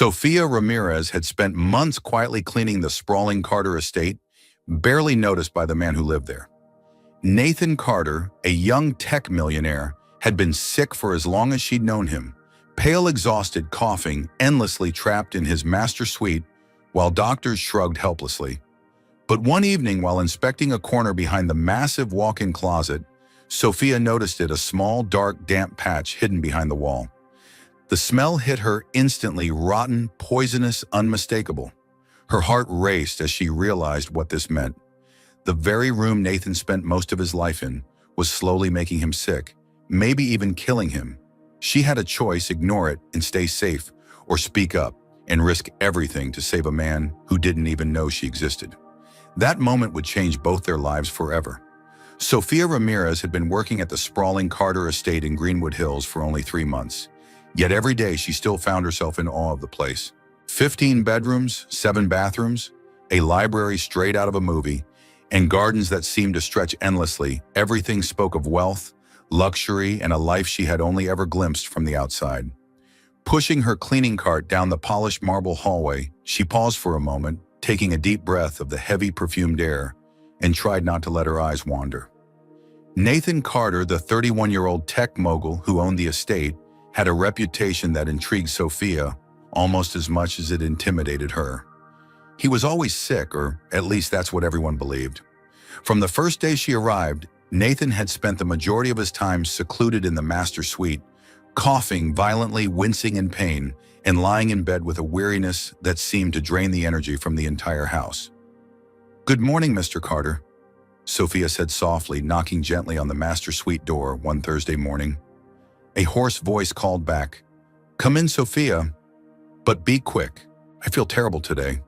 Sofia Ramirez had spent months quietly cleaning the sprawling Carter estate, barely noticed by the man who lived there. Nathan Carter, a young tech millionaire, had been sick for as long as she'd known him, pale, exhausted, coughing, endlessly trapped in his master suite, while doctors shrugged helplessly. But one evening, while inspecting a corner behind the massive walk-in closet, Sofia noticed a small, dark, damp patch hidden behind the wall. The smell hit her instantly, rotten, poisonous, unmistakable. Her heart raced as she realized what this meant. The very room Nathan spent most of his life in was slowly making him sick, maybe even killing him. She had a choice: ignore it and stay safe, or speak up and risk everything to save a man who didn't even know she existed. That moment would change both their lives forever. Sofia Ramirez had been working at the sprawling Carter estate in Greenwood Hills for only 3 months. Yet every day she still found herself in awe of the place. 15 bedrooms, 7 bathrooms, a library straight out of a movie, and gardens that seemed to stretch endlessly. Everything spoke of wealth, luxury, and a life she had only ever glimpsed from the outside. Pushing her cleaning cart down the polished marble hallway, she paused for a moment, taking a deep breath of the heavy perfumed air, and tried not to let her eyes wander. Nathan Carter, the 31-year-old tech mogul who owned the estate, had a reputation that intrigued Sofia almost as much as it intimidated her. He was always sick, or at least that's what everyone believed. From the first day she arrived, Nathan had spent the majority of his time secluded in the master suite, coughing violently, wincing in pain, and lying in bed with a weariness that seemed to drain the energy from the entire house. "Good morning, Mr. Carter," Sofia said softly, knocking gently on the master suite door one Thursday morning. A hoarse voice called back, "Come in, Sofia, but be quick. I feel terrible today."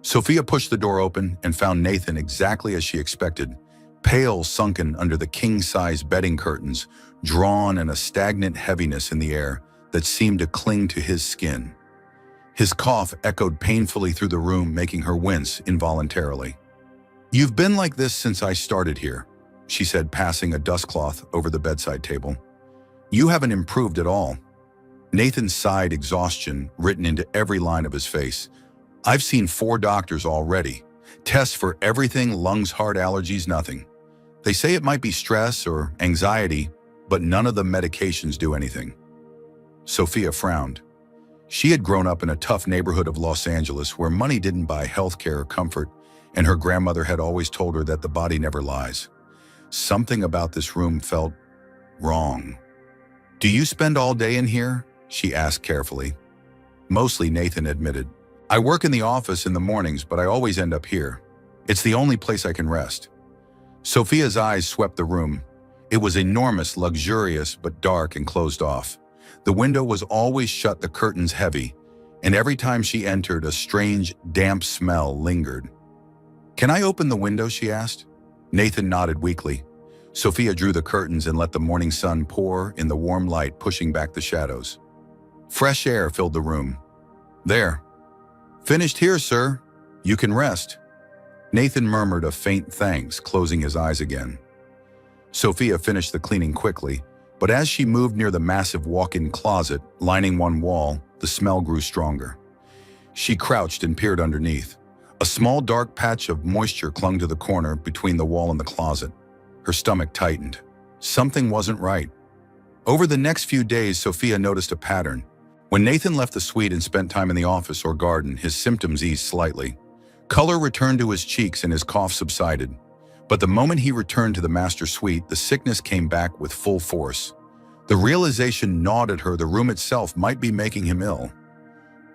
Sofia pushed the door open and found Nathan exactly as she expected, pale, sunken under the king-size bedding curtains, drawn in a stagnant heaviness in the air that seemed to cling to his skin. His cough echoed painfully through the room, making her wince involuntarily. "You've been like this since I started here," she said, passing a dustcloth over the bedside table. "You haven't improved at all." Nathan sighed, exhaustion written into every line of his face. "I've seen 4 doctors already. Tests for everything, lungs, heart, allergies, nothing. They say it might be stress or anxiety, but none of the medications do anything." Sofia frowned. She had grown up in a tough neighborhood of Los Angeles where money didn't buy healthcare or comfort, and her grandmother had always told her that the body never lies. Something about this room felt wrong. "Do you spend all day in here?" she asked carefully. "Mostly," Nathan admitted. "I work in the office in the mornings, but I always end up here. It's the only place I can rest." Sofia's eyes swept the room. It was enormous, luxurious, but dark and closed off. The window was always shut, the curtains heavy, and every time she entered, a strange, damp smell lingered. "Can I open the window?" she asked. Nathan nodded weakly. Sofia drew the curtains and let the morning sun pour in the warm light, pushing back the shadows. Fresh air filled the room. "There. Finished here, sir. You can rest." Nathan murmured a faint thanks, closing his eyes again. Sofia finished the cleaning quickly, but as she moved near the massive walk-in closet lining one wall, the smell grew stronger. She crouched and peered underneath. A small dark patch of moisture clung to the corner between the wall and the closet. Her stomach tightened. Something wasn't right. Over the next few days, Sofia noticed a pattern. When Nathan left the suite and spent time in the office or garden, his symptoms eased slightly. Color returned to his cheeks and his cough subsided. But the moment he returned to the master suite, the sickness came back with full force. The realization gnawed at her the room itself might be making him ill.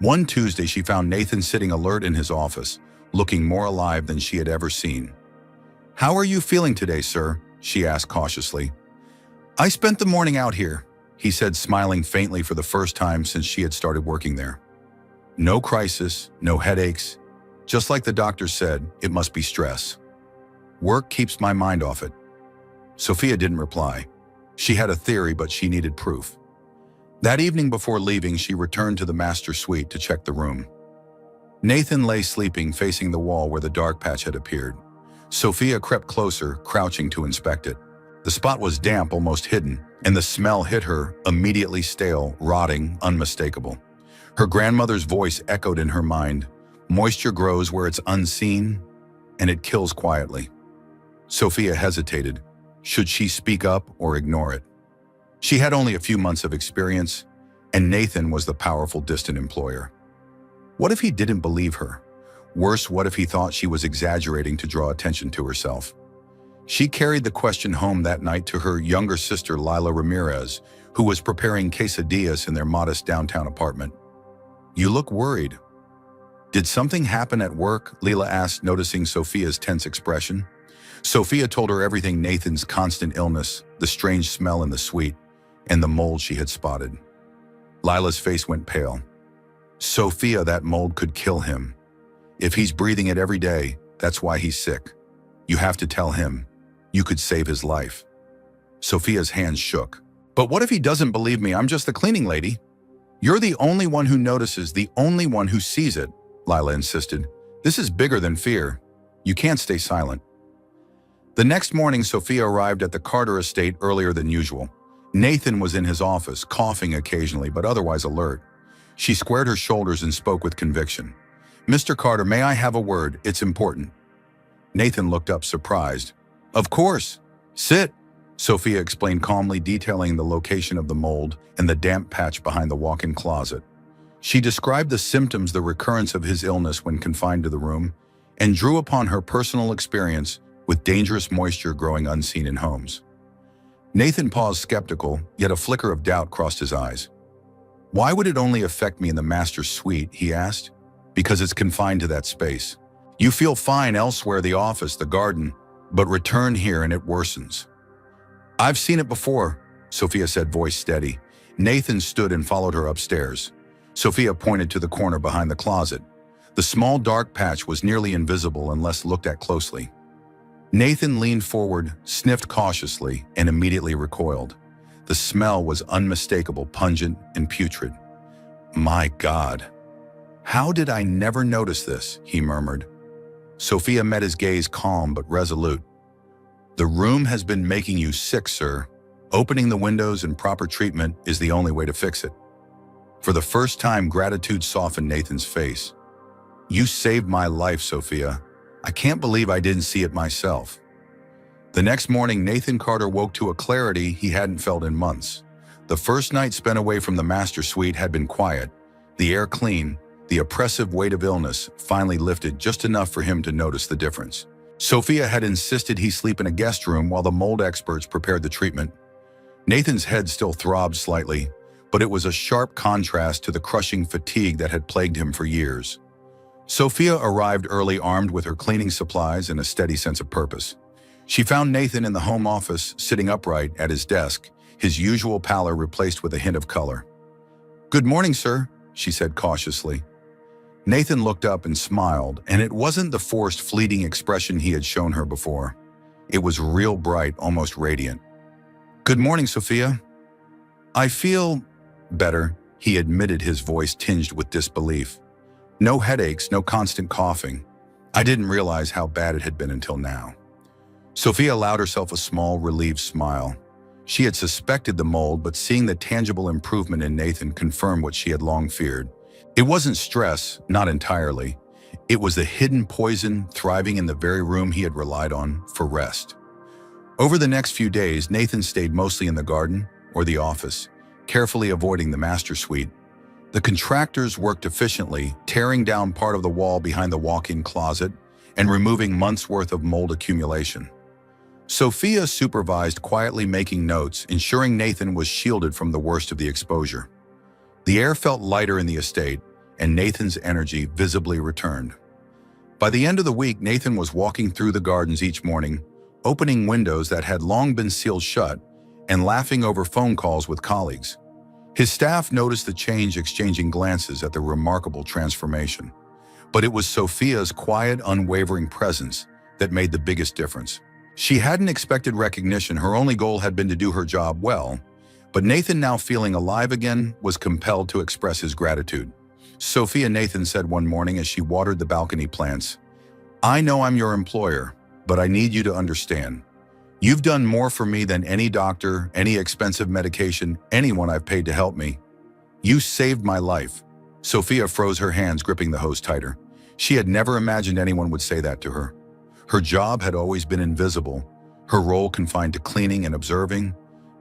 One Tuesday, she found Nathan sitting alert in his office, looking more alive than she had ever seen. "How are you feeling today, sir?" she asked cautiously. "I spent the morning out here," he said, smiling faintly for the first time since she had started working there. "No crisis, no headaches. Just like the doctor said, it must be stress. Work keeps my mind off it." Sofia didn't reply. She had a theory, but she needed proof. That evening before leaving, she returned to the master suite to check the room. Nathan lay sleeping, facing the wall where the dark patch had appeared. Sofia crept closer, crouching to inspect it. The spot was damp, almost hidden, and the smell hit her, immediately stale, rotting, unmistakable. Her grandmother's voice echoed in her mind. Moisture grows where it's unseen, and it kills quietly. Sophia hesitated. Should she speak up or ignore it? She had only a few months of experience, and Nathan was the powerful, distant employer. What if he didn't believe her? Worse, what if he thought she was exaggerating to draw attention to herself? She carried the question home that night to her younger sister, Lila Ramirez, who was preparing quesadillas in their modest downtown apartment. "You look worried." "Did something happen at work?" Lila asked, noticing Sophia's tense expression. Sophia told her everything: Nathan's constant illness, the strange smell in the suite, and the mold she had spotted. Lila's face went pale. "Sophia, that mold could kill him. If he's breathing it every day, that's why he's sick. You have to tell him. You could save his life." Sophia's hands shook. "But what if he doesn't believe me? I'm just the cleaning lady." "You're the only one who notices, the only one who sees it," Lila insisted. "This is bigger than fear. You can't stay silent." The next morning, Sophia arrived at the Carter estate earlier than usual. Nathan was in his office, coughing occasionally, but otherwise alert. She squared her shoulders and spoke with conviction. "Mr. Carter, may I have a word? It's important." Nathan looked up, surprised. "Of course. Sit," Sophia explained calmly, detailing the location of the mold and the damp patch behind the walk-in closet. She described the symptoms, the recurrence of his illness when confined to the room, and drew upon her personal experience with dangerous moisture growing unseen in homes. Nathan paused, skeptical, yet a flicker of doubt crossed his eyes. "Why would it only affect me in the master suite?" he asked. "Because it's confined to that space. You feel fine elsewhere, the office, the garden, but return here and it worsens." "I've seen it before," Sophia said, voice steady. Nathan stood and followed her upstairs. Sophia pointed to the corner behind the closet. The small dark patch was nearly invisible unless looked at closely. Nathan leaned forward, sniffed cautiously, and immediately recoiled. The smell was unmistakable, pungent and putrid. "My God, how did I never notice this?" he murmured. Sophia met his gaze, calm but resolute. "The room has been making you sick, sir. Opening the windows and proper treatment is the only way to fix it." For the first time, gratitude softened Nathan's face. "You saved my life, Sophia. I can't believe I didn't see it myself." The next morning, Nathan Carter woke to a clarity he hadn't felt in months. The first night spent away from the master suite had been quiet, the air clean, the oppressive weight of illness finally lifted just enough for him to notice the difference. Sophia had insisted he sleep in a guest room while the mold experts prepared the treatment. Nathan's head still throbbed slightly, but it was a sharp contrast to the crushing fatigue that had plagued him for years. Sophia arrived early, armed with her cleaning supplies and a steady sense of purpose. She found Nathan in the home office, sitting upright at his desk, his usual pallor replaced with a hint of color. "Good morning, sir," she said cautiously. Nathan looked up and smiled, and it wasn't the forced, fleeting expression he had shown her before. It was real bright, almost radiant. "Good morning, Sophia." "I feel better," he admitted, his voice tinged with disbelief. "No headaches, no constant coughing. I didn't realize how bad it had been until now." Sophia allowed herself a small, relieved smile. She had suspected the mold, but seeing the tangible improvement in Nathan confirmed what she had long feared. It wasn't stress, not entirely. It was the hidden poison thriving in the very room he had relied on for rest. Over the next few days, Nathan stayed mostly in the garden or the office, carefully avoiding the master suite. The contractors worked efficiently, tearing down part of the wall behind the walk-in closet and removing months' worth of mold accumulation. Sophia supervised, quietly making notes, ensuring Nathan was shielded from the worst of the exposure. The air felt lighter in the estate, and Nathan's energy visibly returned. By the end of the week, Nathan was walking through the gardens each morning, opening windows that had long been sealed shut, and laughing over phone calls with colleagues. His staff noticed the change, exchanging glances at the remarkable transformation. But it was Sophia's quiet, unwavering presence that made the biggest difference. She hadn't expected recognition. Her only goal had been to do her job well. But Nathan, now feeling alive again, was compelled to express his gratitude. "Sophia," Nathan said one morning as she watered the balcony plants, "I know I'm your employer, but I need you to understand. You've done more for me than any doctor, any expensive medication, anyone I've paid to help me. You saved my life." Sophia froze her hands, gripping the hose tighter. She had never imagined anyone would say that to her. Her job had always been invisible, her role confined to cleaning and observing,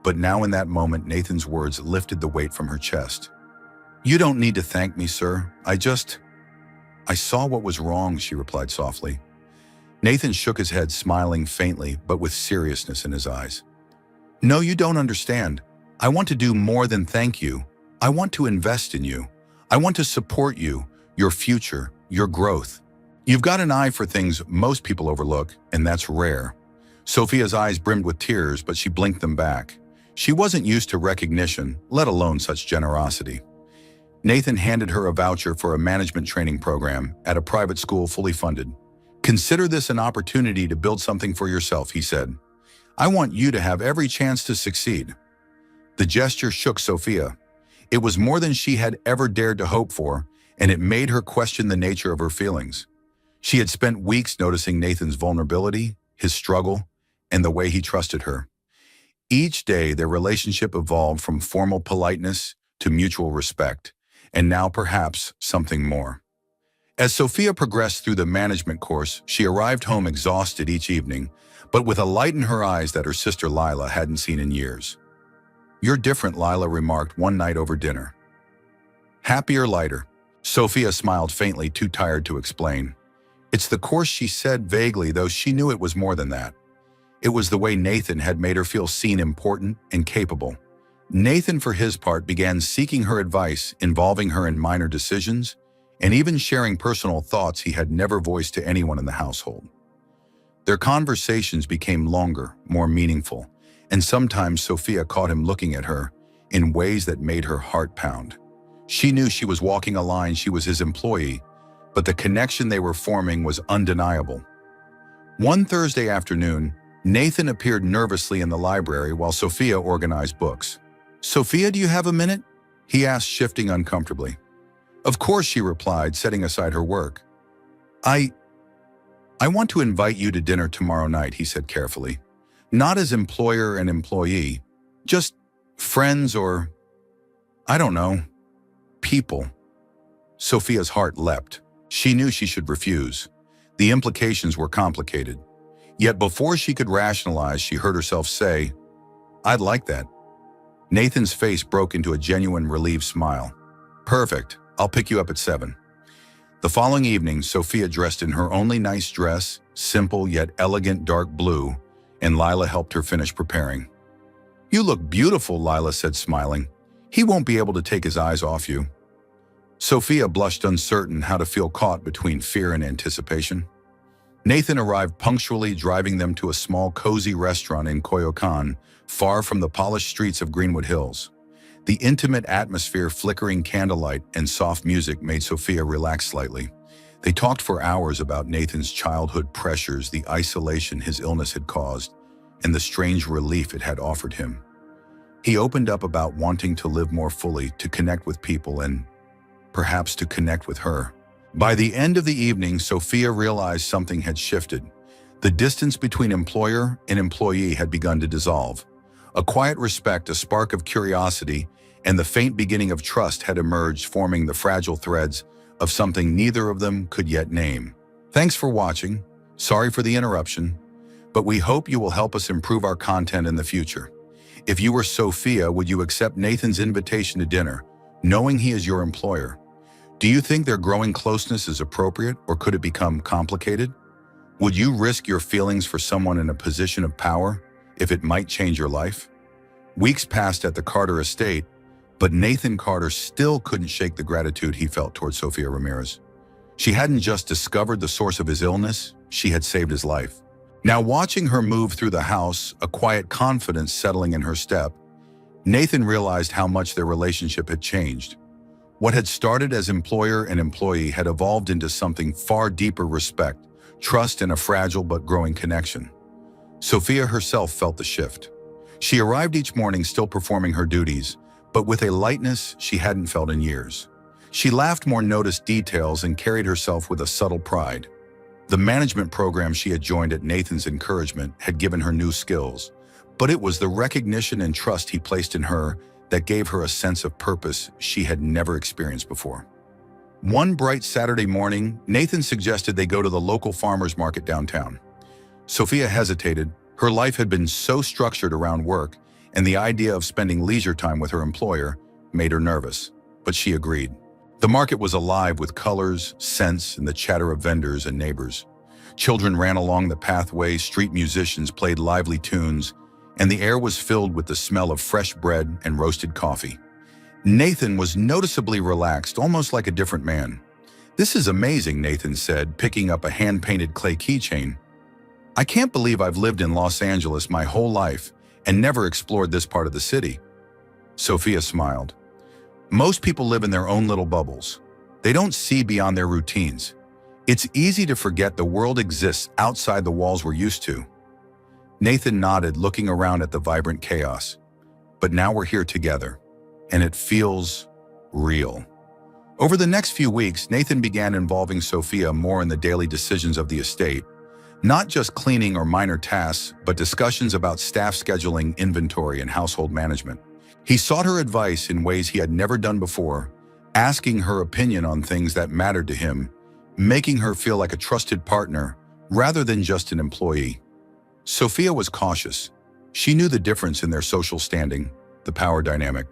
but now in that moment, Nathan's words lifted the weight from her chest. "You don't need to thank me, sir. I saw what was wrong," she replied softly. Nathan shook his head, smiling faintly, but with seriousness in his eyes. "No, you don't understand. I want to do more than thank you. I want to invest in you. I want to support you, your future, your growth. You've got an eye for things most people overlook, and that's rare." Sophia's eyes brimmed with tears, but she blinked them back. She wasn't used to recognition, let alone such generosity. Nathan handed her a voucher for a management training program at a private school fully funded. "Consider this an opportunity to build something for yourself," he said. "I want you to have every chance to succeed." The gesture shook Sophia. It was more than she had ever dared to hope for, and it made her question the nature of her feelings. She had spent weeks noticing Nathan's vulnerability, his struggle, and the way he trusted her. Each day, their relationship evolved from formal politeness to mutual respect, and now perhaps something more. As Sophia progressed through the management course, she arrived home exhausted each evening, but with a light in her eyes that her sister Lila hadn't seen in years. "You're different," Lila remarked one night over dinner. "Happier, lighter." Sophia smiled faintly, too tired to explain. "It's the course," she said vaguely, though she knew it was more than that. It was the way Nathan had made her feel seen, important, and capable. Nathan, for his part, began seeking her advice, involving her in minor decisions, and even sharing personal thoughts he had never voiced to anyone in the household. Their conversations became longer, more meaningful, and sometimes Sophia caught him looking at her in ways that made her heart pound. She knew she was walking a line, she was his employee, but the connection they were forming was undeniable. One Thursday afternoon, Nathan appeared nervously in the library while Sophia organized books. "Sophia, do you have a minute?" he asked, shifting uncomfortably. "Of course," she replied, setting aside her work. I want to invite you to dinner tomorrow night," he said carefully. "Not as employer and employee, just friends or, I don't know, people." Sophia's heart leapt. She knew she should refuse. The implications were complicated. Yet before she could rationalize, she heard herself say, "I'd like that." Nathan's face broke into a genuine relieved smile. "Perfect. I'll pick you up at 7. The following evening, Sophia dressed in her only nice dress, simple yet elegant dark blue, and Lila helped her finish preparing. "You look beautiful," Lila said, smiling. "He won't be able to take his eyes off you." Sophia blushed, uncertain how to feel caught between fear and anticipation. Nathan arrived punctually, driving them to a small, cozy restaurant in Coyoacán, far from the polished streets of Greenwood Hills. The intimate atmosphere, flickering candlelight, and soft music made Sophia relax slightly. They talked for hours about Nathan's childhood pressures, the isolation his illness had caused, and the strange relief it had offered him. He opened up about wanting to live more fully, to connect with people, and perhaps to connect with her. By the end of the evening, Sophia realized something had shifted. The distance between employer and employee had begun to dissolve. A quiet respect, a spark of curiosity, and the faint beginning of trust had emerged, forming the fragile threads of something neither of them could yet name. Thanks for watching. Sorry for the interruption, but we hope you will help us improve our content in the future. If you were Sophia, would you accept Nathan's invitation to dinner, knowing he is your employer? Do you think their growing closeness is appropriate, or could it become complicated? Would you risk your feelings for someone in a position of power if it might change your life? Weeks passed at the Carter estate, but Nathan Carter still couldn't shake the gratitude he felt toward Sophia Ramirez. She hadn't just discovered the source of his illness, she had saved his life. Now, watching her move through the house, a quiet confidence settling in her step, Nathan realized how much their relationship had changed. What had started as employer and employee had evolved into something far deeper: respect, trust, and a fragile but growing connection. Sophia herself felt the shift. She arrived each morning still performing her duties, but with a lightness she hadn't felt in years. She laughed more, noticed details, and carried herself with a subtle pride. The management program she had joined at Nathan's encouragement had given her new skills, but it was the recognition and trust he placed in her that gave her a sense of purpose she had never experienced before. One bright Saturday morning, Nathan suggested they go to the local farmer's market downtown. Sophia hesitated. Her life had been so structured around work, and the idea of spending leisure time with her employer made her nervous, but she agreed. The market was alive with colors, scents, and the chatter of vendors and neighbors. Children ran along the pathway, street musicians played lively tunes, and the air was filled with the smell of fresh bread and roasted coffee. Nathan was noticeably relaxed, almost like a different man. "This is amazing," Nathan said, picking up a hand-painted clay keychain. "I can't believe I've lived in Los Angeles my whole life and never explored this part of the city." Sophia smiled. "Most people live in their own little bubbles. They don't see beyond their routines. It's easy to forget the world exists outside the walls we're used to." Nathan nodded, looking around at the vibrant chaos. "But now we're here together, and it feels real." Over the next few weeks, Nathan began involving Sophia more in the daily decisions of the estate, not just cleaning or minor tasks, but discussions about staff scheduling, inventory, and household management. He sought her advice in ways he had never done before, asking her opinion on things that mattered to him, making her feel like a trusted partner rather than just an employee. Sophia was cautious. She knew the difference in their social standing, the power dynamic.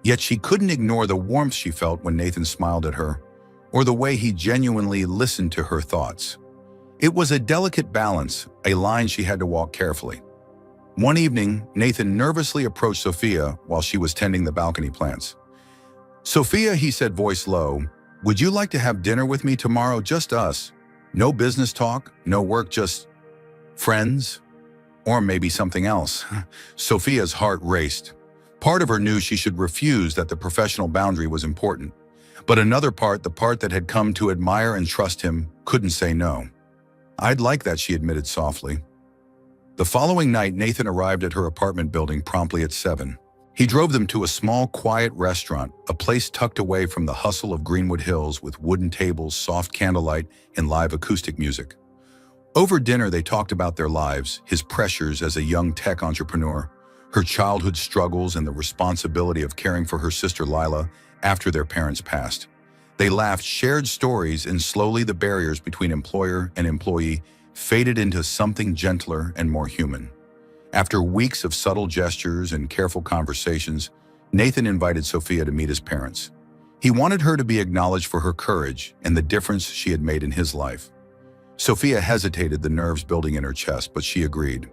Yet she couldn't ignore the warmth she felt when Nathan smiled at her, or the way he genuinely listened to her thoughts. It was a delicate balance, a line she had to walk carefully. One evening, Nathan nervously approached Sophia while she was tending the balcony plants. "Sophia," he said, voice low, "would you like to have dinner with me tomorrow, just us? No business talk, no work, just friends? Or maybe something else?" Sophia's heart raced. Part of her knew she should refuse, that the professional boundary was important. But another part, the part that had come to admire and trust him, couldn't say no. "I'd like that," she admitted softly. The following night, Nathan arrived at her apartment building promptly at 7. He drove them to a small, quiet restaurant, a place tucked away from the hustle of Greenwood Hills with wooden tables, soft candlelight, and live acoustic music. Over dinner, they talked about their lives, his pressures as a young tech entrepreneur, her childhood struggles, and the responsibility of caring for her sister Lila after their parents passed. They laughed, shared stories, and slowly the barriers between employer and employee faded into something gentler and more human. After weeks of subtle gestures and careful conversations, Nathan invited Sophia to meet his parents. He wanted her to be acknowledged for her courage and the difference she had made in his life. Sophia hesitated, the nerves building in her chest, but she agreed.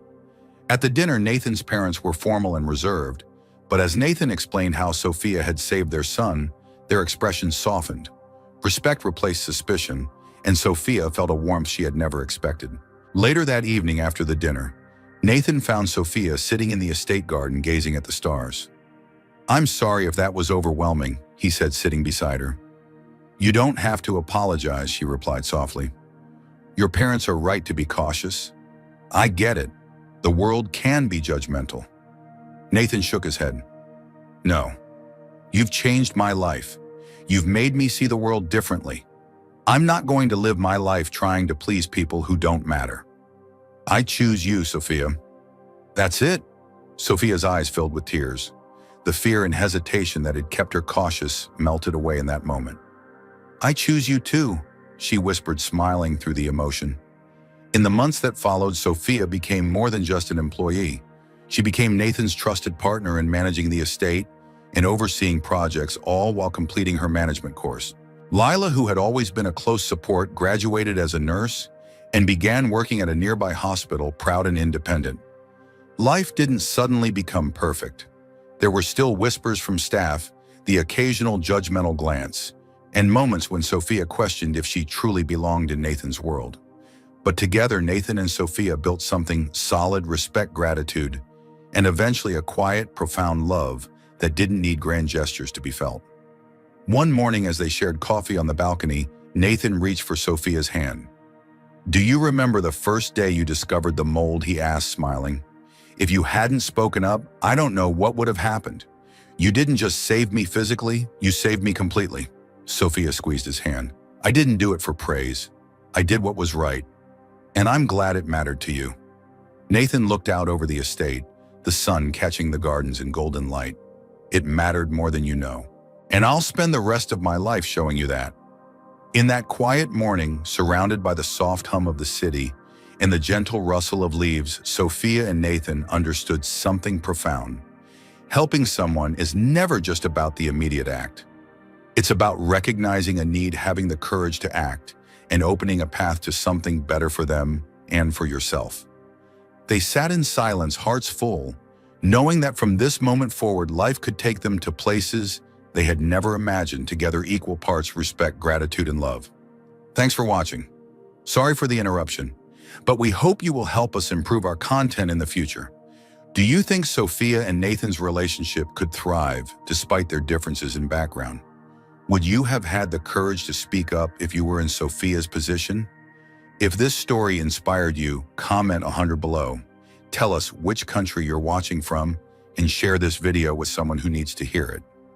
At the dinner, Nathan's parents were formal and reserved, but as Nathan explained how Sophia had saved their son, their expressions softened. Respect replaced suspicion, and Sophia felt a warmth she had never expected. Later that evening after the dinner, Nathan found Sophia sitting in the estate garden gazing at the stars. "I'm sorry if that was overwhelming," he said, sitting beside her. "You don't have to apologize," she replied softly. "Your parents are right to be cautious. I get it. The world can be judgmental." Nathan shook his head. "No. You've changed my life. You've made me see the world differently. I'm not going to live my life trying to please people who don't matter. I choose you, Sophia." "That's it?" Sophia's eyes filled with tears. The fear and hesitation that had kept her cautious melted away in that moment. "I choose you too," she whispered, smiling through the emotion. In the months that followed, Sophia became more than just an employee. She became Nathan's trusted partner in managing the estate and overseeing projects, all while completing her management course. Lila, who had always been a close support, graduated as a nurse and began working at a nearby hospital, proud and independent. Life didn't suddenly become perfect. There were still whispers from staff, the occasional judgmental glance, and moments when Sophia questioned if she truly belonged in Nathan's world. But together, Nathan and Sophia built something solid: respect, gratitude, and eventually a quiet, profound love that didn't need grand gestures to be felt. One morning, as they shared coffee on the balcony, Nathan reached for Sophia's hand. "Do you remember the first day you discovered the mold?" he asked, smiling. "If you hadn't spoken up, I don't know what would have happened. You didn't just save me physically, you saved me completely." Sophia squeezed his hand. "I didn't do it for praise. I did what was right. And I'm glad it mattered to you." Nathan looked out over the estate, the sun catching the gardens in golden light. "It mattered more than you know. And I'll spend the rest of my life showing you that." In that quiet morning, surrounded by the soft hum of the city and the gentle rustle of leaves, Sophia and Nathan understood something profound. Helping someone is never just about the immediate act. It's about recognizing a need, having the courage to act, and opening a path to something better for them and for yourself. They sat in silence, hearts full, knowing that from this moment forward, life could take them to places they had never imagined, together, equal parts respect, gratitude, and love. Thanks for watching. Sorry for the interruption, but we hope you will help us improve our content in the future. Do you think Sophia and Nathan's relationship could thrive despite their differences in background? Would you have had the courage to speak up if you were in Sophia's position? If this story inspired you, comment 100 below. Tell us which country you're watching from and share this video with someone who needs to hear it.